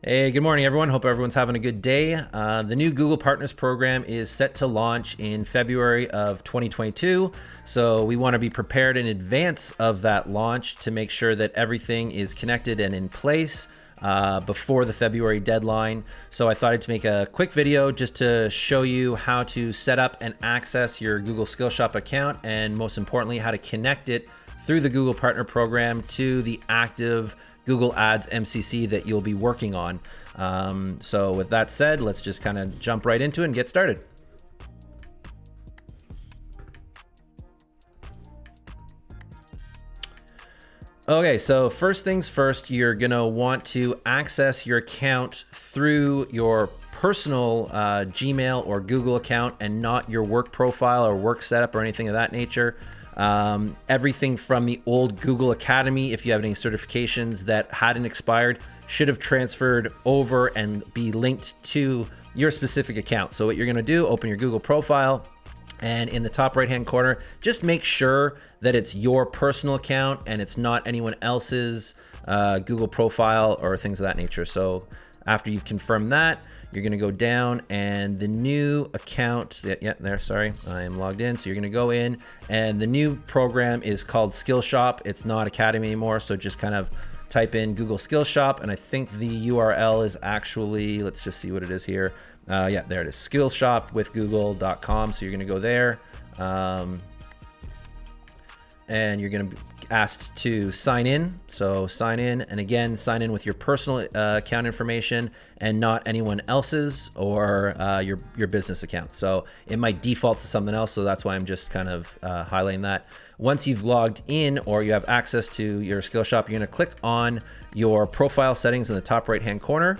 Hey, good morning, everyone. Hope everyone's having a good day. The new Google Partners Program is set to launch in February of 2022. So we want to be prepared in advance of that launch to make sure that everything is connected and in place before the February deadline. So I thought I'd make a quick video just to show you how to set up and access your Google Skillshop account, and most importantly, how to connect it through the Google Partner Program to the active Google Ads MCC that you'll be working on. So with that said, let's just kind of jump right into it and get started. Okay, so first things first, you're gonna want to access your account through your personal Gmail or Google account and not your work profile or work setup or anything of that nature. Everything from the old Google Academy, if you have any certifications that hadn't expired, should have transferred over and be linked to your specific account. So what you're gonna do, open your Google profile, and in the top right-hand corner, just make sure that it's your personal account and it's not anyone else's Google profile or things of that nature. So after you've confirmed that, you're gonna go down and the new account, sorry, I am logged in. So you're gonna go in and the new program is called Skillshop. It's not Academy anymore. So just kind of type in Google Skillshop, and I think the URL is actually, let's just see what it is here. Yeah, there it is, skillshopwithgoogle.com. So you're gonna go there. And you're going to be asked to sign in. So sign in, and again, sign in with your personal account information and not anyone else's or your business account. So it might default to something else. So that's why I'm just kind of highlighting that. Once you've logged in or you have access to your Skillshop, you're going to click on your profile settings in the top right-hand corner.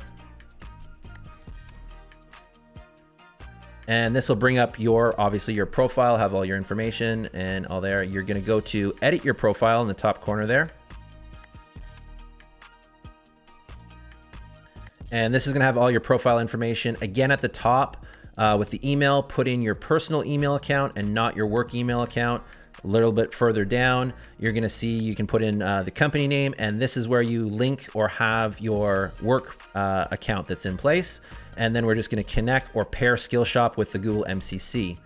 And this will bring up obviously your profile, have all your information and all there. You're gonna go to edit your profile in the top corner there. And this is gonna have all your profile information. Again, at the top with the email, put in your personal email account and not your work email account. A little bit further down, you're gonna see you can put in the company name, and this is where you link or have your work account that's in place. And then we're just gonna connect or pair Skillshop with the Google MCC.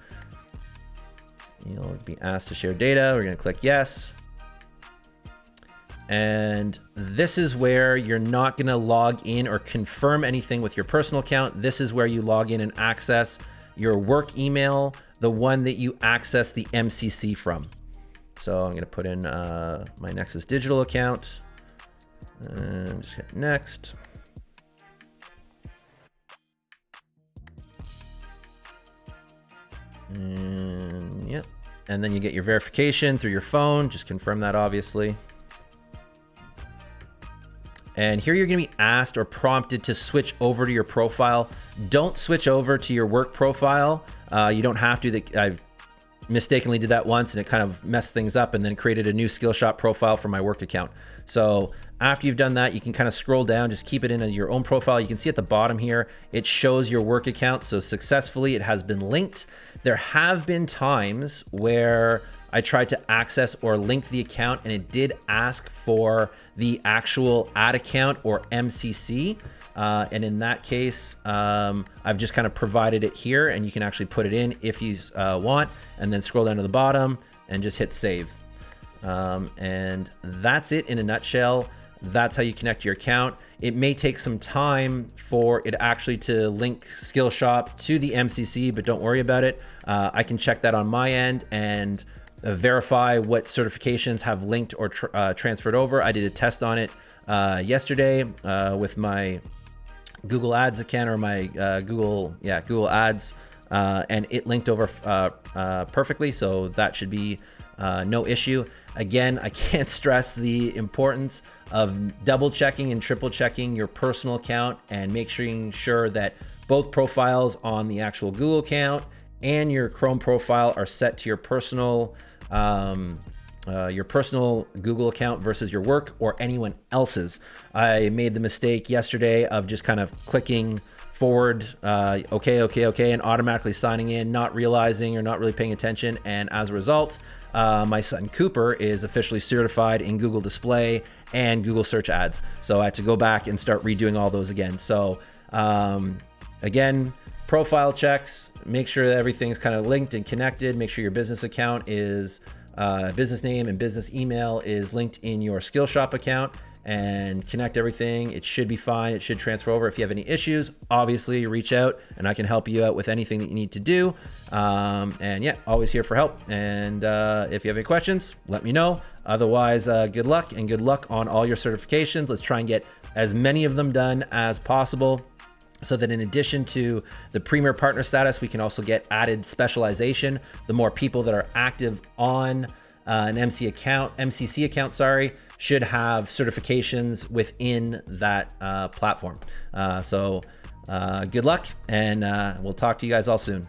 You'll be asked to share data. We're gonna click yes. And this is where you're not gonna log in or confirm anything with your personal account. This is where you log in and access your work email, the one that you access the MCC from. So I'm gonna put in my Nexus Digital account and just hit next. And yep. And then you get your verification through your phone. Just confirm that, obviously. And here you're gonna be asked or prompted to switch over to your profile. Don't switch over to your work profile. You don't have to. I mistakenly did that once and it kind of messed things up and then created a new Skillshop profile for my work account. So after you've done that, you can kind of scroll down, just keep it in your own profile. You can see at the bottom here, it shows your work account. So successfully, it has been linked. There have been times where I tried to access or link the account and it did ask for the actual ad account or MCC. And in that case, I've just kind of provided it here, and you can actually put it in if you want, and then scroll down to the bottom and just hit save. And that's it in a nutshell. That's how you connect your account. It may take some time for it actually to link Skillshop to the MCC, but don't worry about it. I can check that on my end and verify what certifications have linked or transferred over. I did a test on it yesterday with my Google Ads account or my Google Ads, and it linked over perfectly. So that should be no issue. Again, I can't stress the importance of double checking and triple checking your personal account and making sure that both profiles on the actual Google account and your Chrome profile are set to your personal Google account versus your work or anyone else's. I made the mistake yesterday of just kind of clicking forward, okay, and automatically signing in, not realizing or not really paying attention. And as a result, my son Cooper is officially certified in Google Display and Google search ads. So I had to go back and start redoing all those again. So again, profile checks, make sure that everything's kind of linked and connected. Make sure your business account is business name and business email is linked in your Skillshop account, and connect everything. It should be fine. It should transfer over. If you have any issues, obviously reach out and I can help you out with anything that you need to do. And yeah, always here for help. And if you have any questions, let me know. Otherwise, good luck, and good luck on all your certifications. Let's try and get as many of them done as possible, so that in addition to the Premier Partner status, we can also get added specialization. The more people that are active on an MCC account, should have certifications within that platform. So good luck, and we'll talk to you guys all soon.